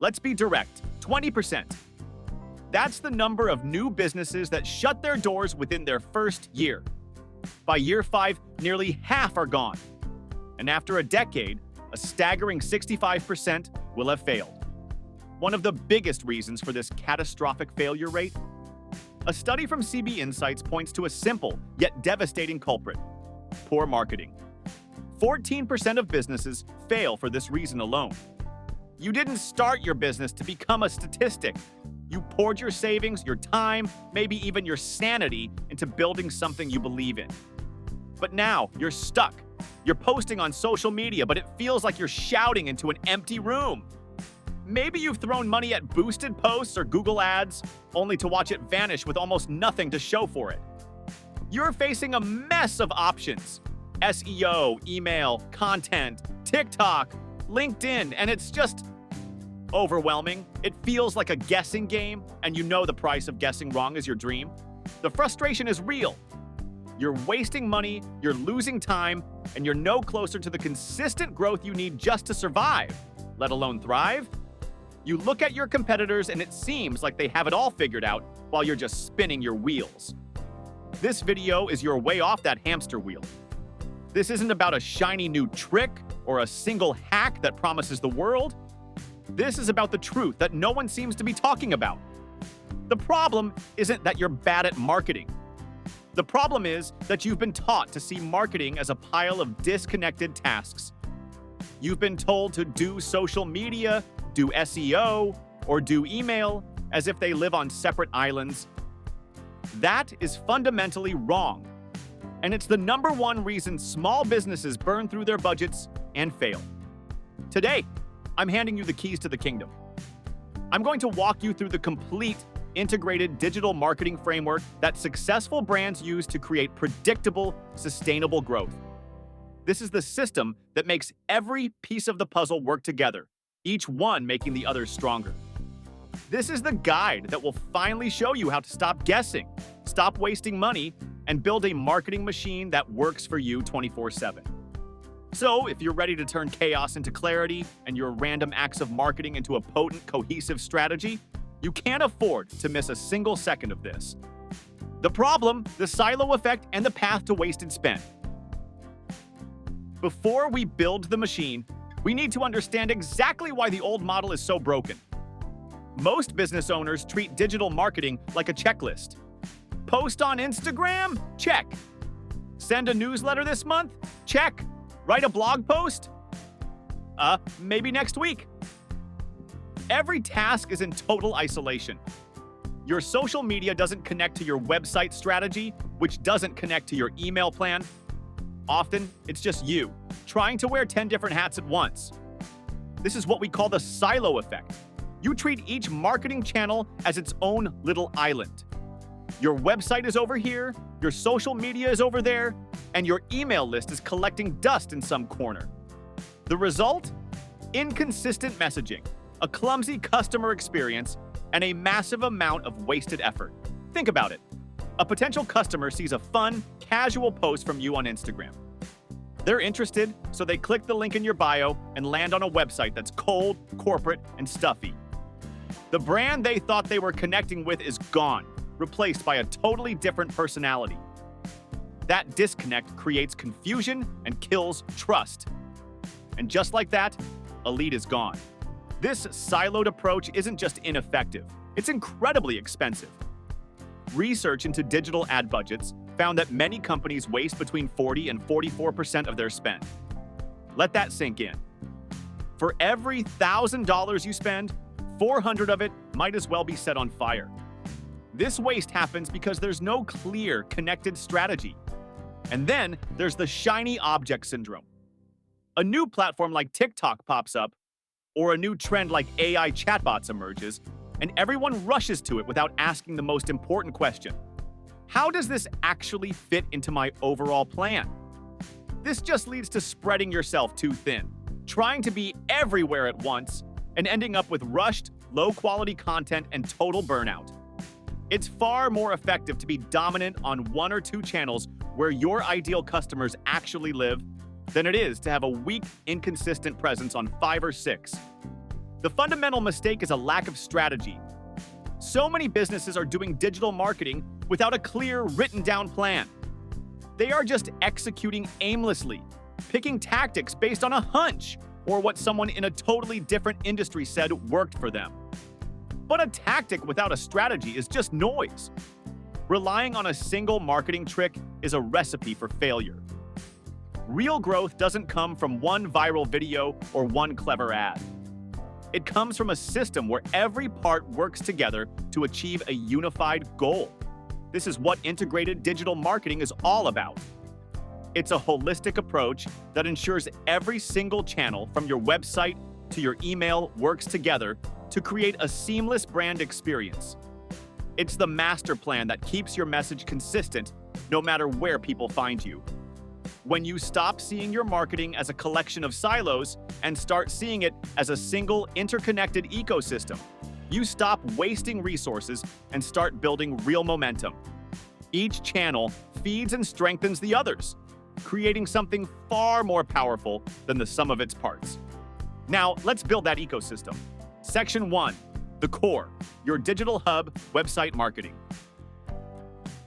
Let's be direct, 20%. That's the number of new businesses that shut their doors within their first year. By year 5, nearly half are gone. And after a decade, a staggering 65% will have failed. One of the biggest reasons for this catastrophic failure rate? A study from CB Insights points to a simple yet devastating culprit: poor marketing. 14% of businesses fail for this reason alone. You didn't start your business to become a statistic. You poured your savings, your time, maybe even your sanity into building something you believe in. But now you're stuck. You're posting on social media, but it feels like you're shouting into an empty room. Maybe you've thrown money at boosted posts or Google ads, only to watch it vanish with almost nothing to show for it. You're facing a mess of options: SEO, email, content, TikTok, LinkedIn, and it's just overwhelming. It feels like a guessing game, and you know the price of guessing wrong is your dream. The frustration is real. You're wasting money, you're losing time, and you're no closer to the consistent growth you need just to survive, let alone thrive. You look at your competitors and it seems like they have it all figured out while you're just spinning your wheels. This video is your way off that hamster wheel. This isn't about a shiny new trick or a single hack that promises the world. This is about the truth that no one seems to be talking about. The problem isn't that you're bad at marketing. The problem is that you've been taught to see marketing as a pile of disconnected tasks. You've been told to do social media, do SEO, or do email as if they live on separate islands. That is fundamentally wrong. And it's the number one reason small businesses burn through their budgets and fail. Today, I'm handing you the keys to the kingdom. I'm going to walk you through the complete integrated digital marketing framework that successful brands use to create predictable, sustainable growth. This is the system that makes every piece of the puzzle work together, each one making the others stronger. This is the guide that will finally show you how to stop guessing, stop wasting money, and build a marketing machine that works for you 24/7. So, if you're ready to turn chaos into clarity and your random acts of marketing into a potent, cohesive strategy, you can't afford to miss a single second of this. The problem, the silo effect, and the path to wasted spend. Before we build the machine, we need to understand exactly why the old model is so broken. Most business owners treat digital marketing like a checklist. Post on Instagram? Check. Send a newsletter this month? Check. Write a blog post? Maybe next week. Every task is in total isolation. Your social media doesn't connect to your website strategy, which doesn't connect to your email plan. Often, it's just you, trying to wear 10 different hats at once. This is what we call the silo effect. You treat each marketing channel as its own little island. Your website is over here, your social media is over there, and your email list is collecting dust in some corner. The result? Inconsistent messaging, a clumsy customer experience, and a massive amount of wasted effort. Think about it. A potential customer sees a fun, casual post from you on Instagram. They're interested, so they click the link in your bio and land on a website that's cold, corporate, and stuffy. The brand they thought they were connecting with is gone, replaced by a totally different personality. That disconnect creates confusion and kills trust. And just like that, a lead is gone. This siloed approach isn't just ineffective, it's incredibly expensive. Research into digital ad budgets found that many companies waste between 40 and 44% of their spend. Let that sink in. For every $1,000 you spend, 400 of it might as well be set on fire. This waste happens because there's no clear, connected strategy. And then there's the shiny object syndrome. A new platform like TikTok pops up, or a new trend like AI chatbots emerges, and everyone rushes to it without asking the most important question: how does this actually fit into my overall plan? This just leads to spreading yourself too thin, trying to be everywhere at once, and ending up with rushed, low-quality content and total burnout. It's far more effective to be dominant on one or two channels where your ideal customers actually live than it is to have a weak, inconsistent presence on 5 or 6. The fundamental mistake is a lack of strategy. So many businesses are doing digital marketing without a clear, written-down plan. They are just executing aimlessly, picking tactics based on a hunch or what someone in a totally different industry said worked for them. But a tactic without a strategy is just noise. Relying on a single marketing trick is a recipe for failure. Real growth doesn't come from one viral video or one clever ad. It comes from a system where every part works together to achieve a unified goal. This is what integrated digital marketing is all about. It's a holistic approach that ensures every single channel from your website to your email works together to create a seamless brand experience. It's the master plan that keeps your message consistent no matter where people find you. When you stop seeing your marketing as a collection of silos and start seeing it as a single interconnected ecosystem, you stop wasting resources and start building real momentum. Each channel feeds and strengthens the others, creating something far more powerful than the sum of its parts. Now, let's build that ecosystem. Section 1, the core, your digital hub, website marketing.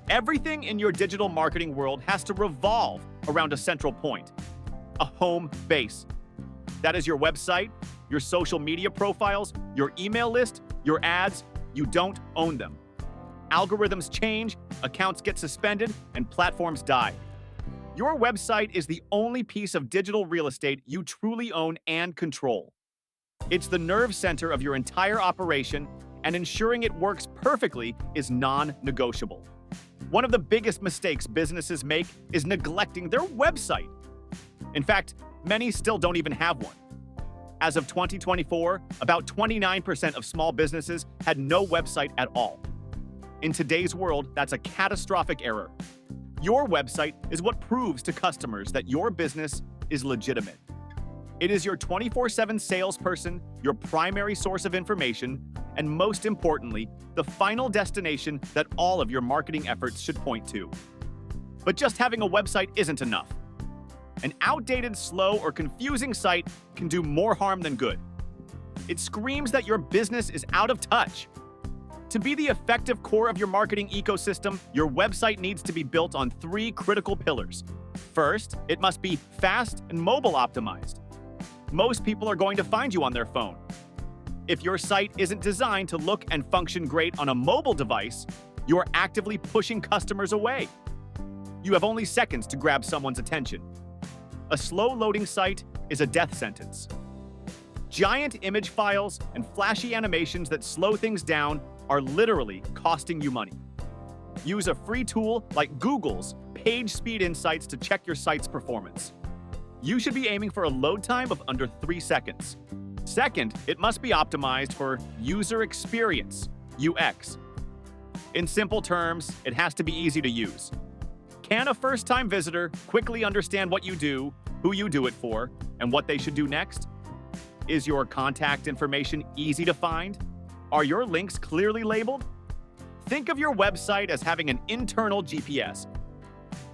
Everything in your digital marketing world has to revolve around a central point, a home base. That is your website, your social media profiles, your email list, your ads. You don't own them. Algorithms change, accounts get suspended, and platforms die. Your website is the only piece of digital real estate you truly own and control. It's the nerve center of your entire operation, and ensuring it works perfectly is non-negotiable. One of the biggest mistakes businesses make is neglecting their website. In fact, many still don't even have one. As of 2024, about 29% of small businesses had no website at all. In today's world, that's a catastrophic error. Your website is what proves to customers that your business is legitimate. It is your 24/7 salesperson, your primary source of information, and most importantly, the final destination that all of your marketing efforts should point to. But just having a website isn't enough. An outdated, slow, or confusing site can do more harm than good. It screams that your business is out of touch. To be the effective core of your marketing ecosystem, your website needs to be built on 3 critical pillars. First, it must be fast and mobile optimized. Most people are going to find you on their phone. If your site isn't designed to look and function great on a mobile device, you're actively pushing customers away. You have only seconds to grab someone's attention. A slow-loading site is a death sentence. Giant image files and flashy animations that slow things down are literally costing you money. Use a free tool like Google's Page Speed Insights to check your site's performance. You should be aiming for a load time of under 3 seconds. Second, it must be optimized for user experience, UX. In simple terms, it has to be easy to use. Can a first-time visitor quickly understand what you do, who you do it for, and what they should do next? Is your contact information easy to find? Are your links clearly labeled? Think of your website as having an internal GPS.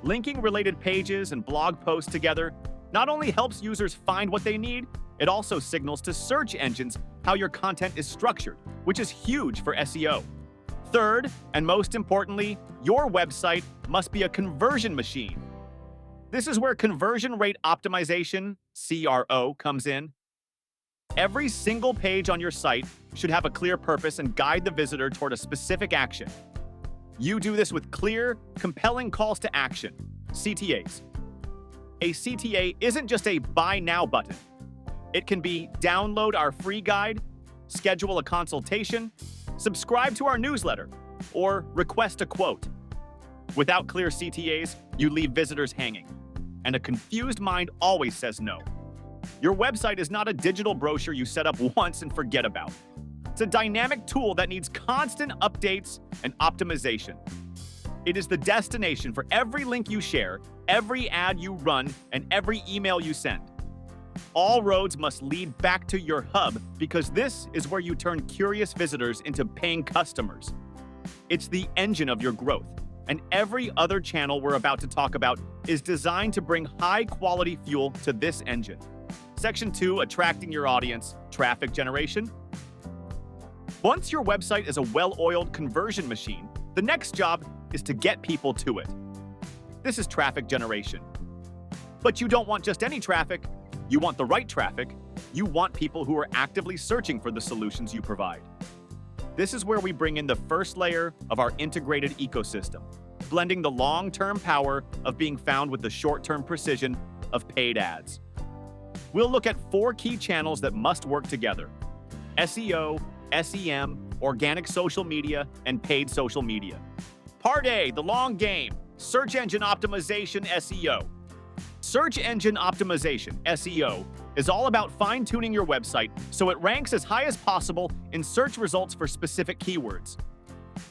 Linking related pages and blog posts together not only helps users find what they need, it also signals to search engines how your content is structured, which is huge for SEO. Third, and most importantly, your website must be a conversion machine. This is where conversion rate optimization, CRO, comes in. Every single page on your site should have a clear purpose and guide the visitor toward a specific action. You do this with clear, compelling calls to action, CTAs. A CTA isn't just a buy now button. It can be download our free guide, schedule a consultation, subscribe to our newsletter, or request a quote. Without clear CTAs, you leave visitors hanging, and a confused mind always says no. Your website is not a digital brochure you set up once and forget about. It's a dynamic tool that needs constant updates and optimization. It is the destination for every link you share, every ad you run, and every email you send. All roads must lead back to your hub because this is where you turn curious visitors into paying customers. It's the engine of your growth, and every other channel we're about to talk about is designed to bring high-quality fuel to this engine. Section 2, attracting your audience, traffic generation. Once your website is a well-oiled conversion machine, the next job is to get people to it. This is traffic generation. But you don't want just any traffic. You want the right traffic. You want people who are actively searching for the solutions you provide. This is where we bring in the first layer of our integrated ecosystem, blending the long-term power of being found with the short-term precision of paid ads. We'll look at 4 key channels that must work together: SEO, SEM, organic social media, and paid social media. Part A, the long game, search engine optimization, SEO. Search engine optimization, SEO, is all about fine-tuning your website so it ranks as high as possible in search results for specific keywords.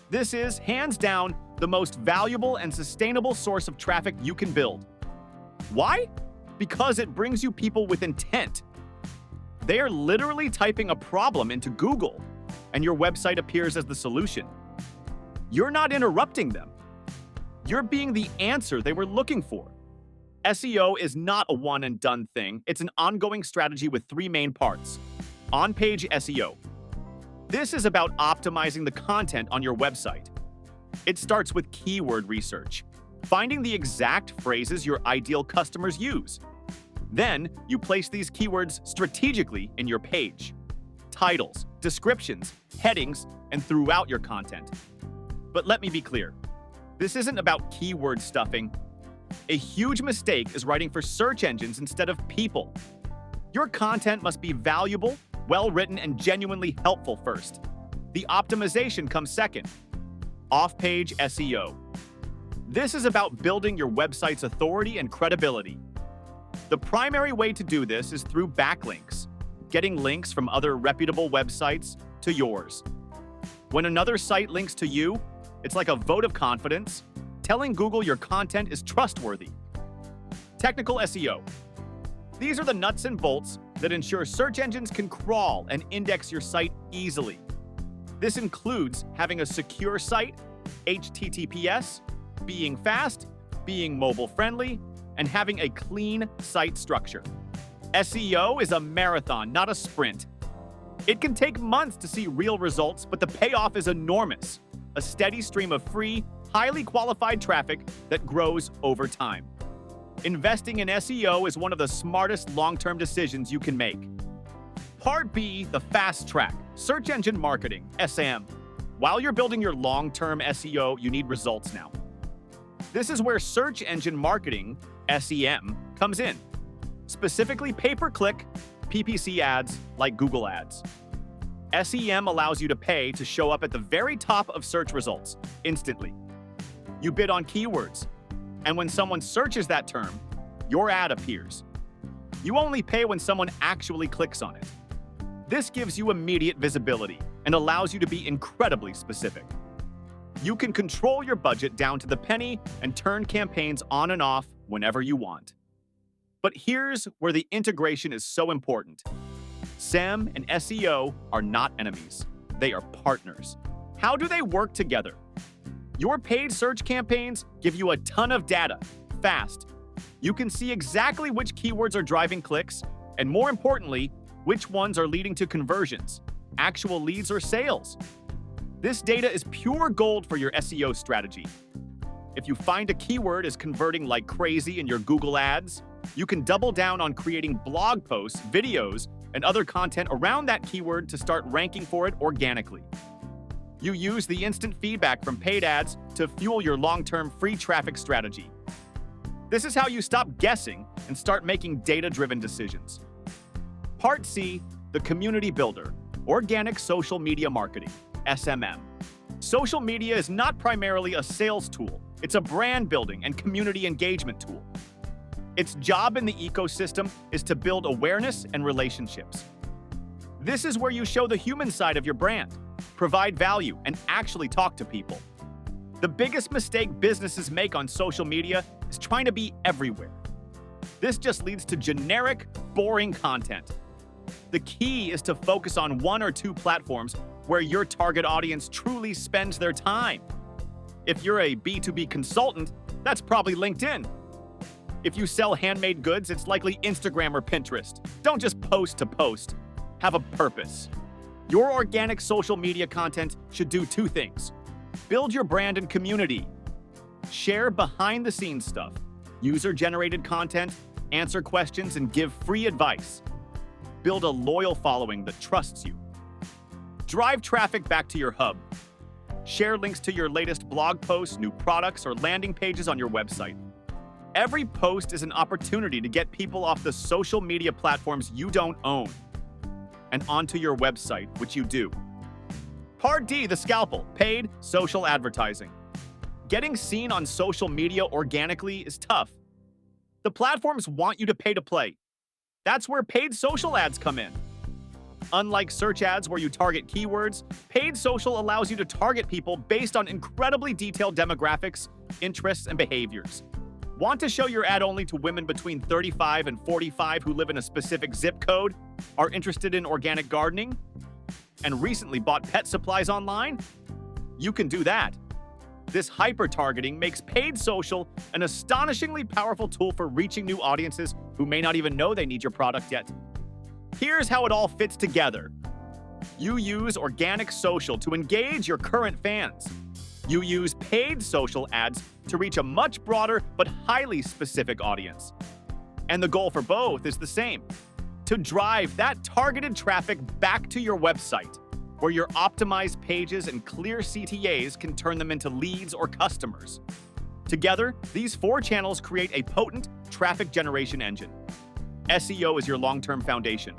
This is, hands down, the most valuable and sustainable source of traffic you can build. Why? Because it brings you people with intent. They are literally typing a problem into Google, and your website appears as the solution. You're not interrupting them. You're being the answer they were looking for. SEO is not a one-and-done thing. It's an ongoing strategy with 3 main parts. On-page SEO. This is about optimizing the content on your website. It starts with keyword research, finding the exact phrases your ideal customers use. Then, you place these keywords strategically in your page. Titles, descriptions, headings, and throughout your content. But let me be clear. This isn't about keyword stuffing. A huge mistake is writing for search engines instead of people. Your content must be valuable, well-written, and genuinely helpful first. The optimization comes second. Off-page SEO. This is about building your website's authority and credibility. The primary way to do this is through backlinks, getting links from other reputable websites to yours. When another site links to you, it's like a vote of confidence, telling Google your content is trustworthy. Technical SEO. These are the nuts and bolts that ensure search engines can crawl and index your site easily. This includes having a secure site, HTTPS, being fast, being mobile-friendly, and having a clean site structure. SEO is a marathon, not a sprint. It can take months to see real results, but the payoff is enormous. A steady stream of free, highly qualified traffic that grows over time. Investing in SEO is one of the smartest long-term decisions you can make. Part B, the fast track, search engine marketing, SEM. While you're building your long-term SEO, you need results now. This is where search engine marketing, SEM, comes in. Specifically pay-per-click, PPC ads like Google Ads. SEM allows you to pay to show up at the very top of search results, instantly. You bid on keywords, and when someone searches that term, your ad appears. You only pay when someone actually clicks on it. This gives you immediate visibility and allows you to be incredibly specific. You can control your budget down to the penny and turn campaigns on and off whenever you want. But here's where the integration is so important. SEM and SEO are not enemies. They are partners. How do they work together? Your paid search campaigns give you a ton of data, fast. You can see exactly which keywords are driving clicks, and more importantly, which ones are leading to conversions, actual leads or sales. This data is pure gold for your SEO strategy. If you find a keyword is converting like crazy in your Google Ads, you can double down on creating blog posts, videos, and other content around that keyword to start ranking for it organically. You use the instant feedback from paid ads to fuel your long-term free traffic strategy. This is how you stop guessing and start making data-driven decisions. Part C, the community builder, organic social media marketing, SMM. Social media is not primarily a sales tool. It's a brand building and community engagement tool. Its job in the ecosystem is to build awareness and relationships. This is where you show the human side of your brand, provide value, and actually talk to people. The biggest mistake businesses make on social media is trying to be everywhere. This just leads to generic, boring content. The key is to focus on 1 or 2 platforms where your target audience truly spends their time. If you're a B2B consultant, that's probably LinkedIn. If you sell handmade goods, it's likely Instagram or Pinterest. Don't just post to post. Have a purpose. Your organic social media content should do two things. Build your brand and community. Share behind-the-scenes stuff, user-generated content, answer questions, and give free advice. Build a loyal following that trusts you. Drive traffic back to your hub. Share links to your latest blog posts, new products, or landing pages on your website. Every post is an opportunity to get people off the social media platforms you don't own and onto your website, which you do. Part D, the scalpel, paid social advertising. Getting seen on social media organically is tough. The platforms want you to pay to play. That's where paid social ads come in. Unlike search ads where you target keywords, paid social allows you to target people based on incredibly detailed demographics, interests, and behaviors. Want to show your ad only to women between 35 and 45 who live in a specific zip code, are interested in organic gardening, and recently bought pet supplies online? You can do that. This hyper-targeting makes paid social an astonishingly powerful tool for reaching new audiences who may not even know they need your product yet. Here's how it all fits together. You use organic social to engage your current fans. You use paid social ads to reach a much broader but highly specific audience. And the goal for both is the same: to drive that targeted traffic back to your website, where your optimized pages and clear CTAs can turn them into leads or customers. Together, these four channels create a potent traffic generation engine. SEO is your long-term foundation.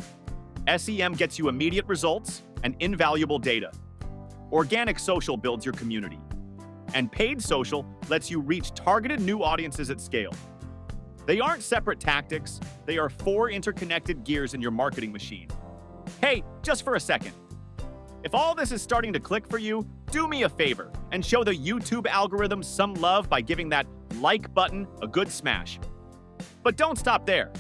SEM gets you immediate results and invaluable data. Organic social builds your community. And paid social lets you reach targeted new audiences at scale. They aren't separate tactics, they are four interconnected gears in your marketing machine. Hey, just for a second. If all this is starting to click for you, do me a favor and show the YouTube algorithm some love by giving that like button a good smash. But don't stop there.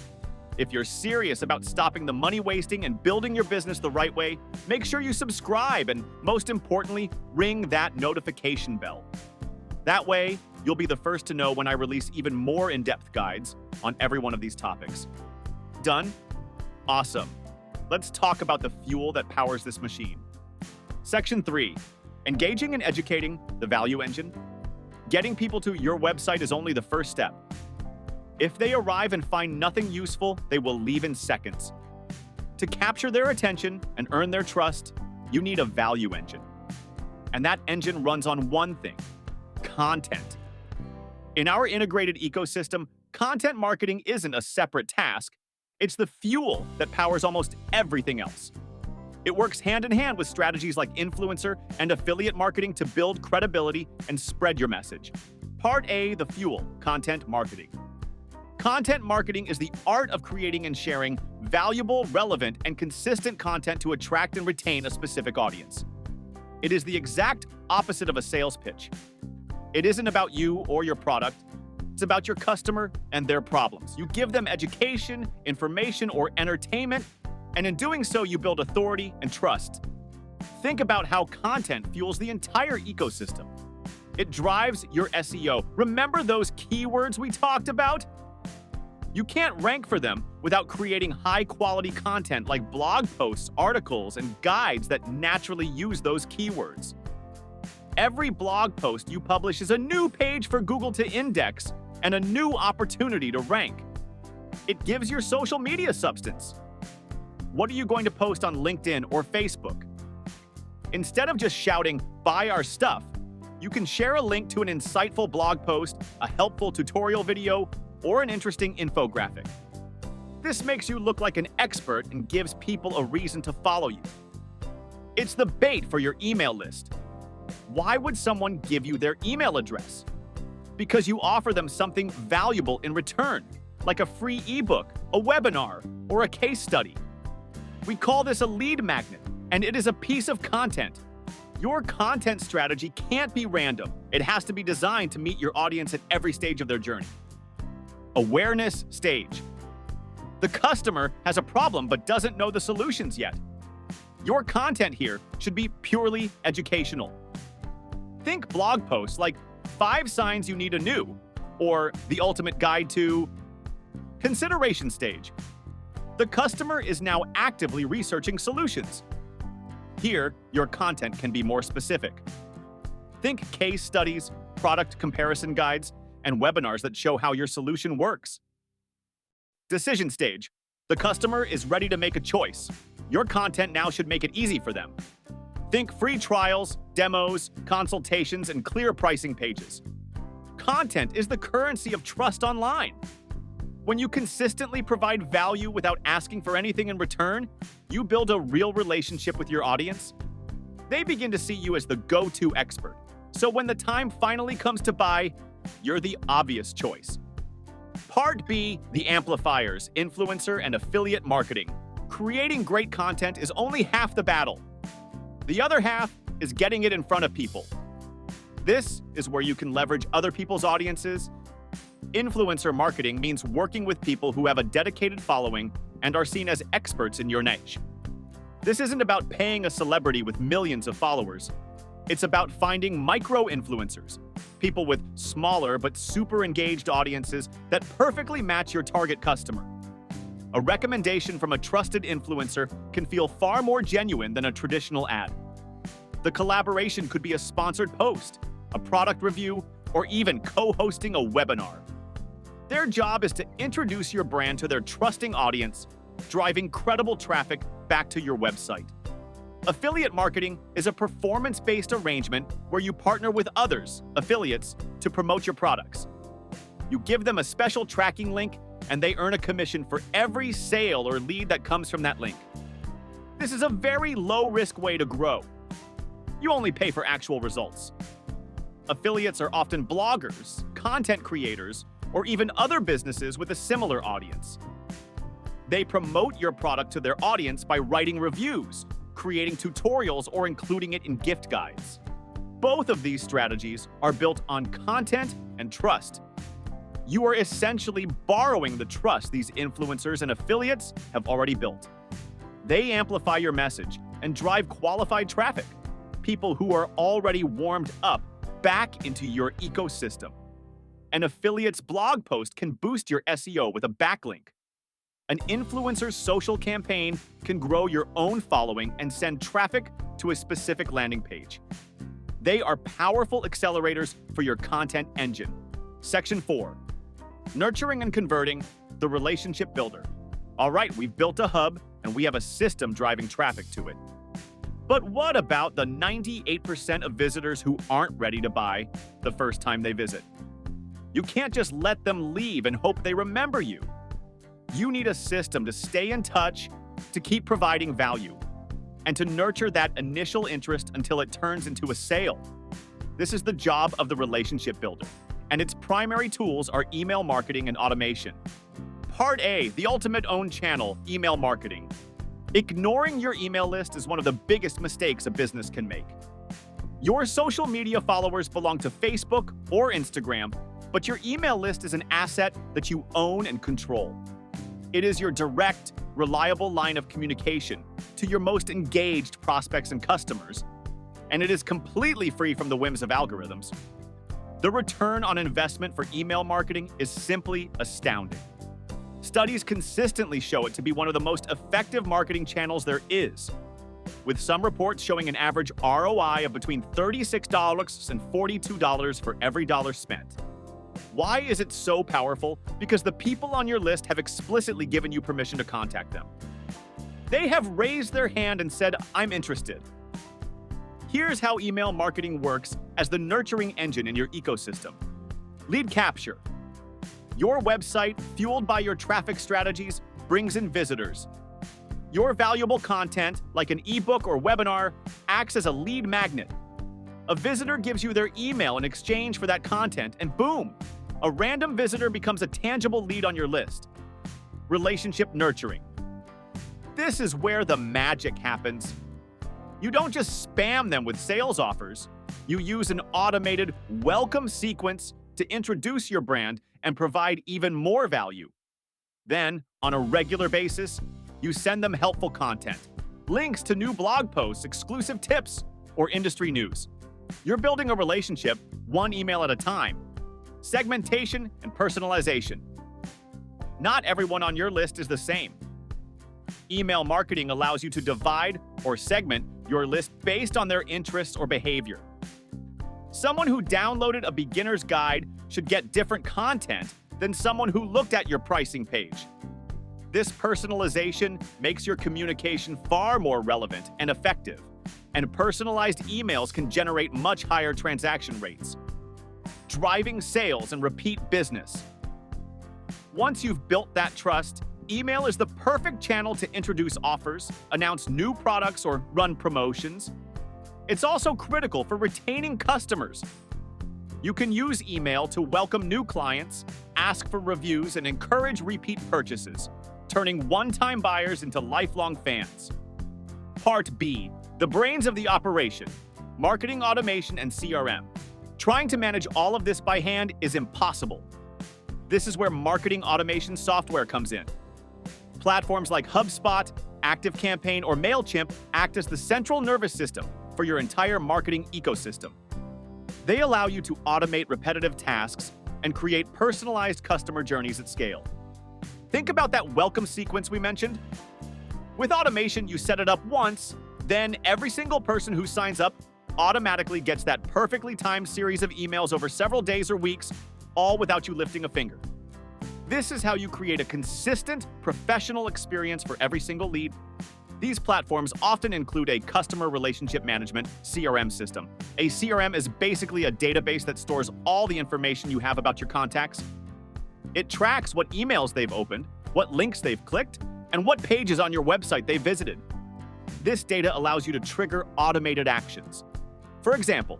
If you're serious about stopping the money wasting and building your business the right way, make sure you subscribe and, most importantly, ring that notification bell. That way, you'll be the first to know when I release even more in-depth guides on every one of these topics. Done? Awesome. Let's talk about the fuel that powers this machine. Section 3. Engaging and educating the value engine. Getting people to your website is only the first step. If they arrive and find nothing useful, they will leave in seconds. To capture their attention and earn their trust, you need a value engine. And that engine runs on one thing: content. In our integrated ecosystem, content marketing isn't a separate task. It's the fuel that powers almost everything else. It works hand in hand with strategies like influencer and affiliate marketing to build credibility and spread your message. Part A, the fuel, content marketing. Content marketing is the art of creating and sharing valuable, relevant, and consistent content to attract and retain a specific audience. It is the exact opposite of a sales pitch. It isn't about you or your product. It's about your customer and their problems. You give them education, information, or entertainment, and in doing so, you build authority and trust. Think about how content fuels the entire ecosystem. It drives your SEO. Remember those keywords we talked about? You can't rank for them without creating high-quality content like blog posts, articles, and guides that naturally use those keywords. Every blog post you publish is a new page for Google to index and a new opportunity to rank. It gives your social media substance. What are you going to post on LinkedIn or Facebook? Instead of just shouting, "Buy our stuff," you can share a link to an insightful blog post, a helpful tutorial video, or an interesting infographic. This makes you look like an expert and gives people a reason to follow you. It's the bait for your email list. Why would someone give you their email address? Because you offer them something valuable in return, like a free ebook, a webinar, or a case study. We call this a lead magnet, and it is a piece of content. Your content strategy can't be random. It has to be designed to meet your audience at every stage of their journey. Awareness stage. The customer has a problem but doesn't know the solutions yet. Your content here should be purely educational. Think blog posts like 5 signs you need a new, or the ultimate guide to, Consideration stage. The customer is now actively researching solutions. Here, your content can be more specific. Think case studies, product comparison guides, and webinars that show how your solution works. Decision stage. The customer is ready to make a choice. Your content now should make it easy for them. Think free trials, demos, consultations, and clear pricing pages. Content is the currency of trust online. When you consistently provide value without asking for anything in return, you build a real relationship with your audience. They begin to see you as the go-to expert. So when the time finally comes to buy, you're the obvious choice. Part B, the amplifiers, influencer, and affiliate marketing. Creating great content is only half the battle. The other half is getting it in front of people. This is where you can leverage other people's audiences. Influencer marketing means working with people who have a dedicated following and are seen as experts in your niche. This isn't about paying a celebrity with millions of followers. It's about finding micro-influencers, people with smaller but super engaged audiences that perfectly match your target customer. A recommendation from a trusted influencer can feel far more genuine than a traditional ad. The collaboration could be a sponsored post, a product review, or even co-hosting a webinar. Their job is to introduce your brand to their trusting audience, driving credible traffic back to your website. Affiliate marketing is a performance-based arrangement where you partner with others, affiliates, to promote your products. You give them a special tracking link, and they earn a commission for every sale or lead that comes from that link. This is a very low-risk way to grow. You only pay for actual results. Affiliates are often bloggers, content creators, or even other businesses with a similar audience. They promote your product to their audience by writing reviews, creating tutorials, or including it in gift guides. Both of these strategies are built on content and trust. You are essentially borrowing the trust these influencers and affiliates have already built. They amplify your message and drive qualified traffic, people who are already warmed up back into your ecosystem. An affiliate's blog post can boost your SEO with a backlink. An influencer's social campaign can grow your own following and send traffic to a specific landing page. They are powerful accelerators for your content engine. Section 4. Nurturing and converting, the relationship builder. All right, we've built a hub and we have a system driving traffic to it. But what about the 98% of visitors who aren't ready to buy the first time they visit? You can't just let them leave and hope they remember you. You need a system to stay in touch, to keep providing value, and to nurture that initial interest until it turns into a sale. This is the job of the relationship builder, and its primary tools are email marketing and automation. Part A, the ultimate own channel, email marketing. Ignoring your email list is one of the biggest mistakes a business can make. Your social media followers belong to Facebook or Instagram, but your email list is an asset that you own and control. It is your direct, reliable line of communication to your most engaged prospects and customers, and it is completely free from the whims of algorithms. The return on investment for email marketing is simply astounding. Studies consistently show it to be one of the most effective marketing channels there is, with some reports showing an average ROI of between $36 and $42 for every dollar spent. Why is it so powerful? Because the people on your list have explicitly given you permission to contact them. They have raised their hand and said, "I'm interested." Here's how email marketing works as the nurturing engine in your ecosystem. Lead capture. Your website, fueled by your traffic strategies, brings in visitors. Your valuable content, like an ebook or webinar, acts as a lead magnet. A visitor gives you their email in exchange for that content, and boom, a random visitor becomes a tangible lead on your list. Relationship nurturing. This is where the magic happens. You don't just spam them with sales offers. You use an automated welcome sequence to introduce your brand and provide even more value. Then, on a regular basis, you send them helpful content, links to new blog posts, exclusive tips, or industry news. You're building a relationship one email at a time. Segmentation and personalization. Not everyone on your list is the same. Email marketing allows you to divide or segment your list based on their interests or behavior. Someone who downloaded a beginner's guide should get different content than someone who looked at your pricing page. This personalization makes your communication far more relevant and effective, and personalized emails can generate much higher transaction rates, driving sales and repeat business. Once you've built that trust, email is the perfect channel to introduce offers, announce new products, or run promotions. It's also critical for retaining customers. You can use email to welcome new clients, ask for reviews, and encourage repeat purchases, turning one-time buyers into lifelong fans. Part B, the brains of the operation, marketing automation and CRM. Trying to manage all of this by hand is impossible. This is where marketing automation software comes in. Platforms like HubSpot, ActiveCampaign, or MailChimp act as the central nervous system for your entire marketing ecosystem. They allow you to automate repetitive tasks and create personalized customer journeys at scale. Think about that welcome sequence we mentioned. With automation, you set it up once, then every single person who signs up automatically gets that perfectly timed series of emails over several days or weeks, all without you lifting a finger. This is how you create a consistent, professional experience for every single lead. These platforms often include a customer relationship management (CRM) system. A CRM is basically a database that stores all the information you have about your contacts. It tracks what emails they've opened, what links they've clicked, and what pages on your website they visited. This data allows you to trigger automated actions. For example,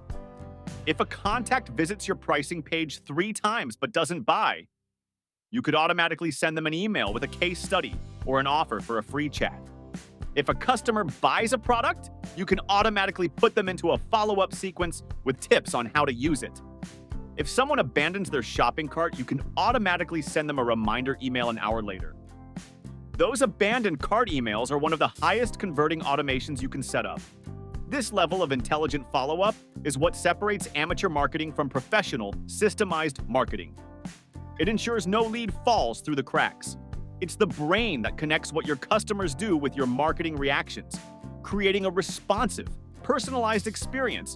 if a contact visits your pricing page 3 times but doesn't buy, you could automatically send them an email with a case study or an offer for a free chat. If a customer buys a product, you can automatically put them into a follow-up sequence with tips on how to use it. If someone abandons their shopping cart, you can automatically send them a reminder email an hour later. Those abandoned cart emails are one of the highest converting automations you can set up. This level of intelligent follow-up is what separates amateur marketing from professional, systemized marketing. It ensures no lead falls through the cracks. It's the brain that connects what your customers do with your marketing reactions, creating a responsive, personalized experience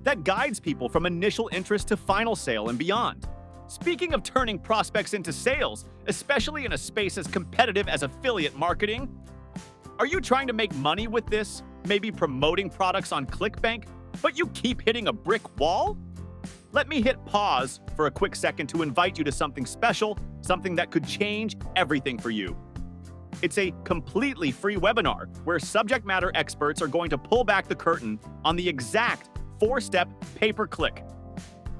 that guides people from initial interest to final sale and beyond. Speaking of turning prospects into sales, especially in a space as competitive as affiliate marketing, are you trying to make money with this? Maybe promoting products on ClickBank, but you keep hitting a brick wall? Let me hit pause for a quick second to invite you to something special, something that could change everything for you. It's a completely free webinar where subject matter experts are going to pull back the curtain on the exact 4-step pay-per-click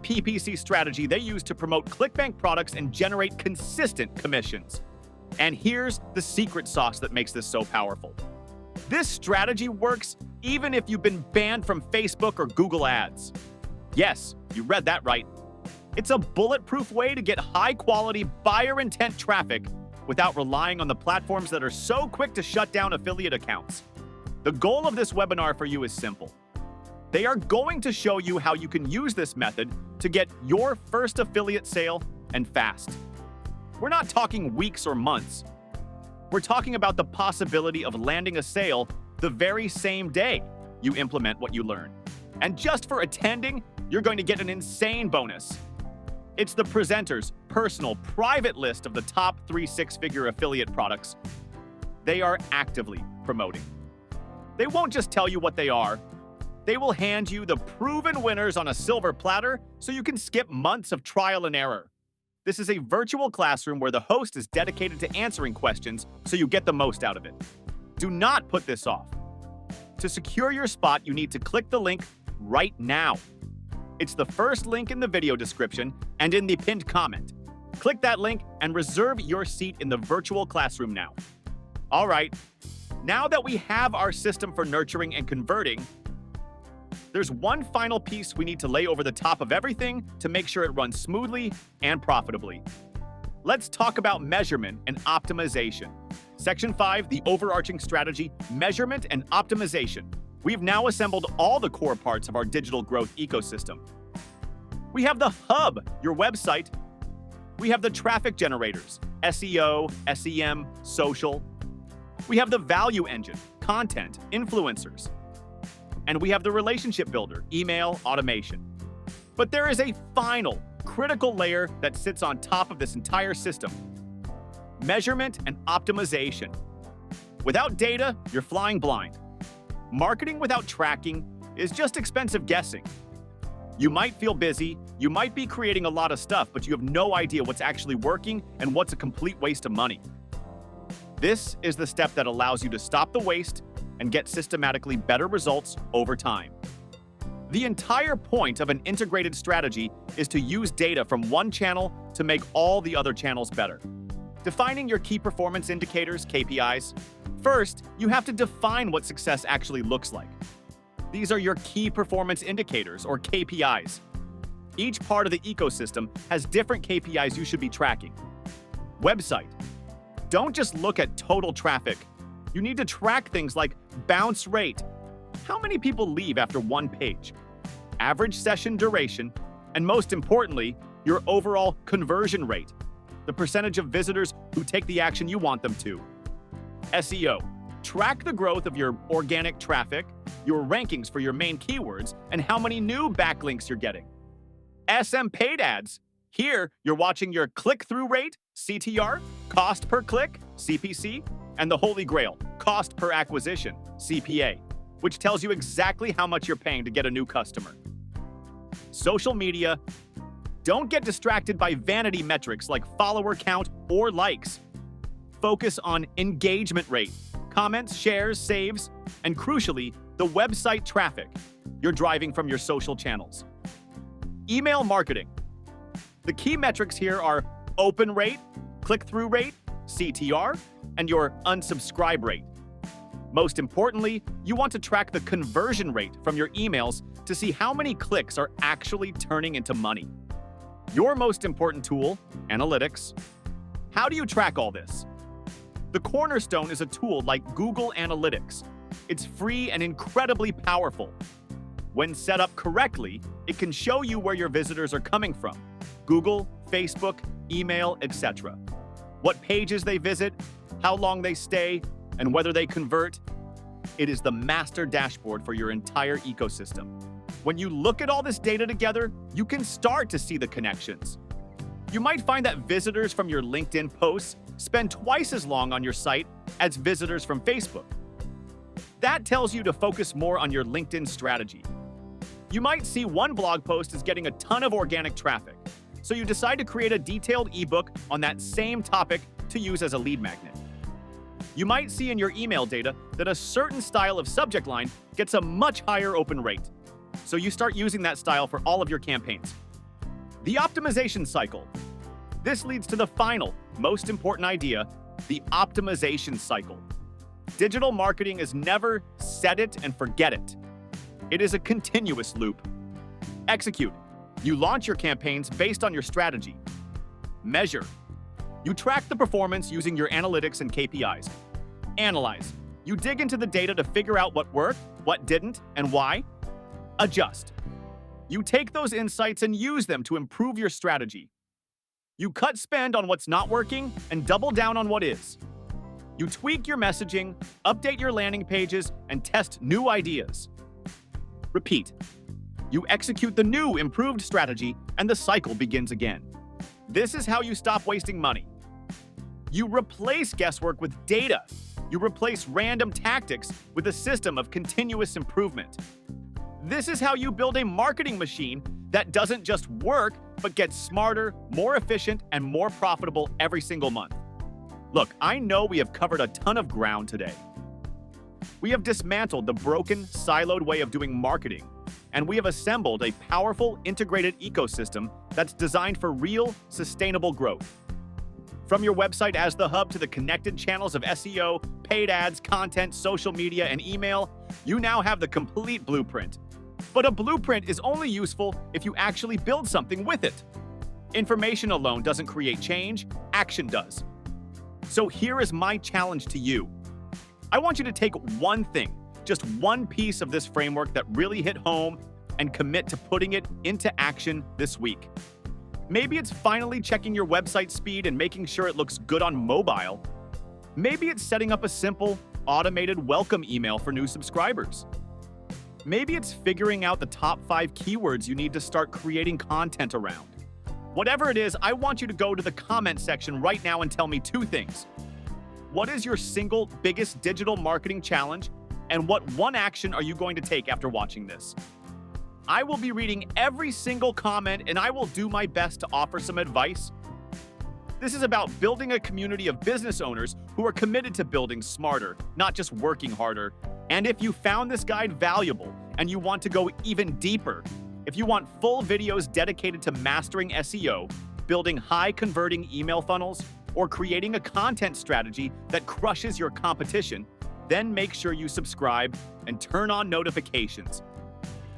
PPC strategy they use to promote ClickBank products and generate consistent commissions. And here's the secret sauce that makes this so powerful. This strategy works even if you've been banned from Facebook or Google Ads. Yes, you read that right. It's a bulletproof way to get high-quality, buyer-intent traffic without relying on the platforms that are so quick to shut down affiliate accounts. The goal of this webinar for you is simple. They are going to show you how you can use this method to get your first affiliate sale, and fast. We're not talking weeks or months. We're talking about the possibility of landing a sale the very same day you implement what you learn. And just for attending, you're going to get an insane bonus. It's the presenter's personal private list of the top 3 6-figure affiliate products they are actively promoting. They won't just tell you what they are. They will hand you the proven winners on a silver platter so you can skip months of trial and error. This is a virtual classroom where the host is dedicated to answering questions so you get the most out of it. Do not put this off. To secure your spot, you need to click the link right now. It's the first link in the video description and in the pinned comment. Click that link and reserve your seat in the virtual classroom now. All right, now that we have our system for nurturing and converting, there's one final piece we need to lay over the top of everything to make sure it runs smoothly and profitably. Let's talk about measurement and optimization. Section 5, the overarching strategy, measurement and optimization. We've now assembled all the core parts of our digital growth ecosystem. We have the hub, your website. We have the traffic generators, SEO, SEM, social. We have the value engine, content, influencers. And we have the relationship builder, email, automation. But there is a final, critical layer that sits on top of this entire system: measurement and optimization. Without data, you're flying blind. Marketing without tracking is just expensive guessing. You might feel busy, you might be creating a lot of stuff, but you have no idea what's actually working and what's a complete waste of money. This is the step that allows you to stop the waste and get systematically better results over time. The entire point of an integrated strategy is to use data from one channel to make all the other channels better. Defining your key performance indicators, KPIs. First, you have to define what success actually looks like. These are your key performance indicators, or KPIs. Each part of the ecosystem has different KPIs you should be tracking. Website. Don't just look at total traffic. You need to track things like bounce rate. How many people leave after one page? Average session duration, and most importantly, your overall conversion rate, the percentage of visitors who take the action you want them to. SEO. Track the growth of your organic traffic, your rankings for your main keywords, and how many new backlinks you're getting. SM paid ads. Here, you're watching your click-through rate, CTR, cost per click, CPC, and the holy grail, cost per acquisition, CPA, which tells you exactly how much you're paying to get a new customer. Social media. Don't get distracted by vanity metrics like follower count or likes. Focus on engagement rate, comments, shares, saves, and crucially, the website traffic you're driving from your social channels. Email marketing. The key metrics here are open rate, click-through rate, CTR, and your unsubscribe rate. Most importantly, you want to track the conversion rate from your emails to see how many clicks are actually turning into money. Your most important tool, analytics. How do you track all this? The cornerstone is a tool like Google Analytics. It's free and incredibly powerful. When set up correctly, it can show you where your visitors are coming from: Google, Facebook, email, etc. What pages they visit, how long they stay, and whether they convert. It is the master dashboard for your entire ecosystem. When you look at all this data together, you can start to see the connections. You might find that visitors from your LinkedIn posts spend twice as long on your site as visitors from Facebook. That tells you to focus more on your LinkedIn strategy. You might see one blog post is getting a ton of organic traffic, so you decide to create a detailed ebook on that same topic to use as a lead magnet. You might see in your email data that a certain style of subject line gets a much higher open rate, so you start using that style for all of your campaigns. The optimization cycle. This leads to the final, most important idea, the optimization cycle. Digital marketing is never set it and forget it. It is a continuous loop. Execute. You launch your campaigns based on your strategy. Measure. You track the performance using your analytics and KPIs. Analyze. You dig into the data to figure out what worked, what didn't, and why. Adjust. You take those insights and use them to improve your strategy. You cut spend on what's not working and double down on what is. You tweak your messaging, update your landing pages, and test new ideas. Repeat. You execute the new, improved strategy, and the cycle begins again. This is how you stop wasting money. You replace guesswork with data. You replace random tactics with a system of continuous improvement. This is how you build a marketing machine that doesn't just work, but gets smarter, more efficient, and more profitable every single month. Look, I know we have covered a ton of ground today. We have dismantled the broken, siloed way of doing marketing, and we have assembled a powerful, integrated ecosystem that's designed for real, sustainable growth. From your website as the hub to the connected channels of SEO, paid ads, content, social media, and email, you now have the complete blueprint. But a blueprint is only useful if you actually build something with it. Information alone doesn't create change, action does. So here is my challenge to you. I want you to take one thing, just one piece of this framework that really hit home, and commit to putting it into action this week. Maybe it's finally checking your website speed and making sure it looks good on mobile. Maybe it's setting up a simple, automated welcome email for new subscribers. Maybe it's figuring out the top 5 keywords you need to start creating content around. Whatever it is, I want you to go to the comment section right now and tell me 2 things. What is your single biggest digital marketing challenge? And what one action are you going to take after watching this? I will be reading every single comment and I will do my best to offer some advice. This is about building a community of business owners who are committed to building smarter, not just working harder. And if you found this guide valuable and you want to go even deeper, if you want full videos dedicated to mastering SEO, building high-converting email funnels, or creating a content strategy that crushes your competition, then make sure you subscribe and turn on notifications.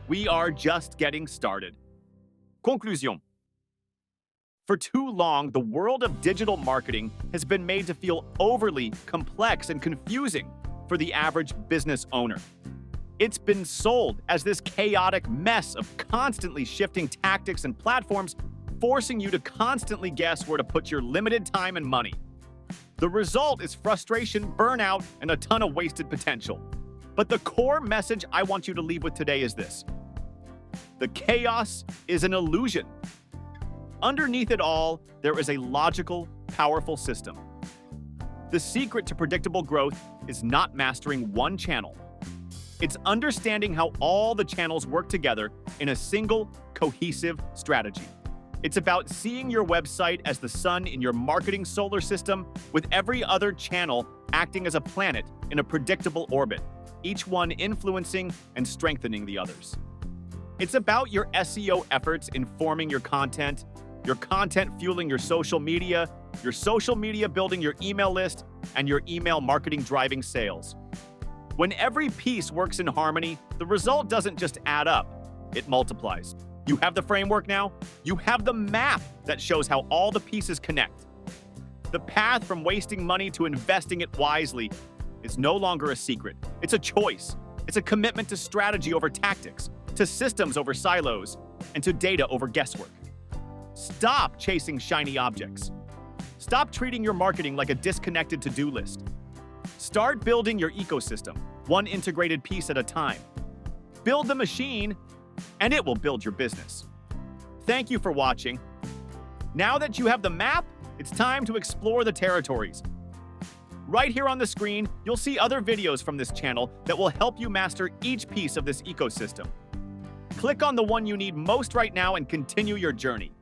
We are just getting started. Conclusion. For too long, the world of digital marketing has been made to feel overly complex and confusing for the average business owner. It's been sold as this chaotic mess of constantly shifting tactics and platforms, forcing you to constantly guess where to put your limited time and money. The result is frustration, burnout, and a ton of wasted potential. But the core message I want you to leave with today is this: the chaos is an illusion. Underneath it all, there is a logical, powerful system. The secret to predictable growth is not mastering one channel. It's understanding how all the channels work together in a single, cohesive strategy. It's about seeing your website as the sun in your marketing solar system, with every other channel acting as a planet in a predictable orbit, each one influencing and strengthening the others. It's about your SEO efforts informing your content fueling your social media building your email list, and your email marketing driving sales. When every piece works in harmony, the result doesn't just add up, it multiplies. You have the framework now? You have the map that shows how all the pieces connect. The path from wasting money to investing it wisely is no longer a secret. It's a choice. It's a commitment to strategy over tactics, to systems over silos, and to data over guesswork. Stop chasing shiny objects. Stop treating your marketing like a disconnected to-do list. Start building your ecosystem, one integrated piece at a time. Build the machine, and it will build your business. Thank you for watching. Now that you have the map, it's time to explore the territories. Right here on the screen, you'll see other videos from this channel that will help you master each piece of this ecosystem. Click on the one you need most right now and continue your journey.